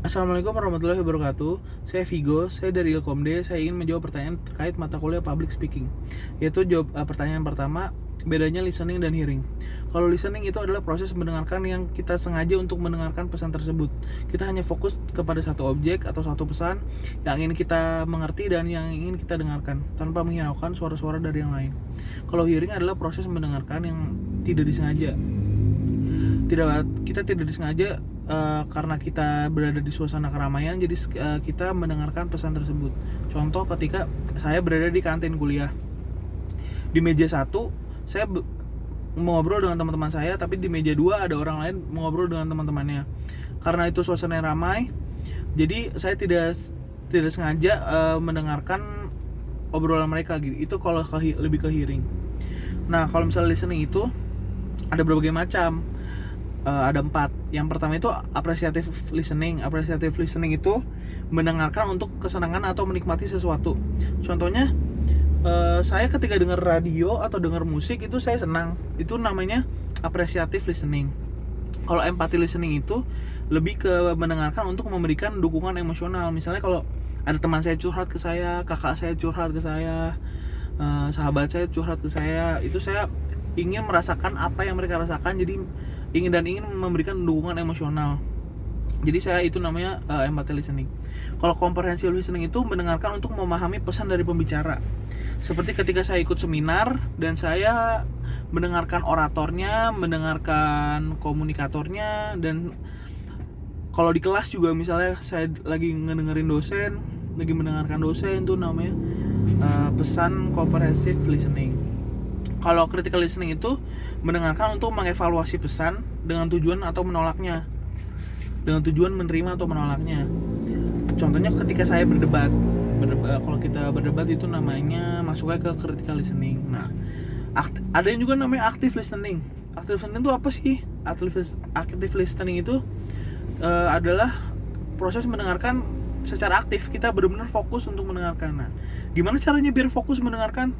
Assalamualaikum warahmatullahi wabarakatuh. Saya Vigo, saya dari Ilkomde. Saya ingin menjawab pertanyaan terkait mata kuliah Public Speaking. Yaitu pertanyaan pertama, bedanya listening dan hearing. Kalau listening itu adalah proses mendengarkan yang kita sengaja untuk mendengarkan pesan tersebut. Kita hanya fokus kepada satu objek atau satu pesan yang ingin kita mengerti dan yang ingin kita dengarkan, tanpa menghiraukan suara-suara dari yang lain. Kalau hearing adalah proses mendengarkan yang tidak disengaja. Kita tidak disengaja karena kita berada di suasana keramaian, jadi kita mendengarkan pesan tersebut. Contoh, ketika saya berada di kantin kuliah, di meja satu saya mengobrol dengan teman-teman saya, tapi di meja dua ada orang lain mengobrol dengan teman-temannya. Karena itu suasana yang ramai, jadi saya tidak sengaja mendengarkan obrolan mereka gitu. Itu kalau lebih ke hearing. Nah, kalau misalnya listening itu ada berbagai macam. Ada 4. Yang pertama itu appreciative listening. Appreciative listening itu mendengarkan untuk kesenangan atau menikmati sesuatu. Contohnya, saya ketika dengar radio atau dengar musik itu saya senang. Itu namanya appreciative listening. Kalau empathy listening itu lebih ke mendengarkan untuk memberikan dukungan emosional. Misalnya kalau ada teman saya curhat ke saya, kakak saya curhat ke saya, sahabat saya curhat ke saya, itu saya ingin merasakan apa yang mereka rasakan, jadi ingin memberikan dukungan emosional. Jadi saya itu namanya empathy listening. Kalau comprehensive listening itu mendengarkan untuk memahami pesan dari pembicara. Seperti ketika saya ikut seminar dan saya mendengarkan oratornya, mendengarkan komunikatornya, dan kalau di kelas juga misalnya saya lagi ngedengerin dosen, lagi mendengarkan dosen, itu namanya pesan comprehensive listening. Kalau critical listening itu mendengarkan untuk mengevaluasi pesan dengan tujuan atau menolaknya, dengan tujuan menerima atau menolaknya. Contohnya ketika saya berdebat, kalau kita berdebat itu namanya masuknya ke critical listening. Nah, ada yang juga namanya active listening. Active listening itu apa sih? Active listening itu adalah proses mendengarkan secara aktif. Kita benar-benar fokus untuk mendengarkan. Nah, gimana caranya biar fokus mendengarkan,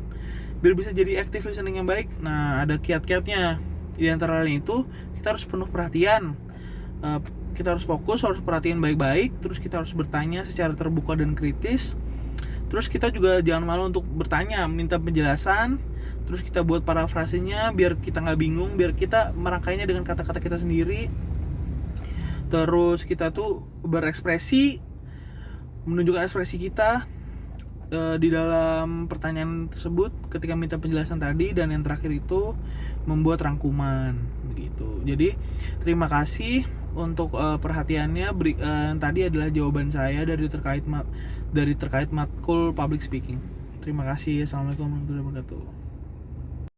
biar bisa jadi active listening yang baik? Nah, ada kiat-kiatnya. Di antara lain itu, kita harus penuh perhatian, kita harus fokus, harus perhatian baik-baik. Terus kita harus bertanya secara terbuka dan kritis. Terus kita juga jangan malu untuk bertanya, minta penjelasan. Terus kita buat parafrasenya biar kita nggak bingung, biar kita merangkainya dengan kata-kata kita sendiri. Terus kita tuh berekspresi, menunjukkan ekspresi kita di dalam pertanyaan tersebut ketika minta penjelasan tadi. Dan yang terakhir itu membuat rangkuman begitu. Jadi terima kasih untuk perhatiannya. Tadi adalah jawaban saya dari terkait matkul public speaking. Terima kasih. Assalamualaikum warahmatullahi wabarakatuh.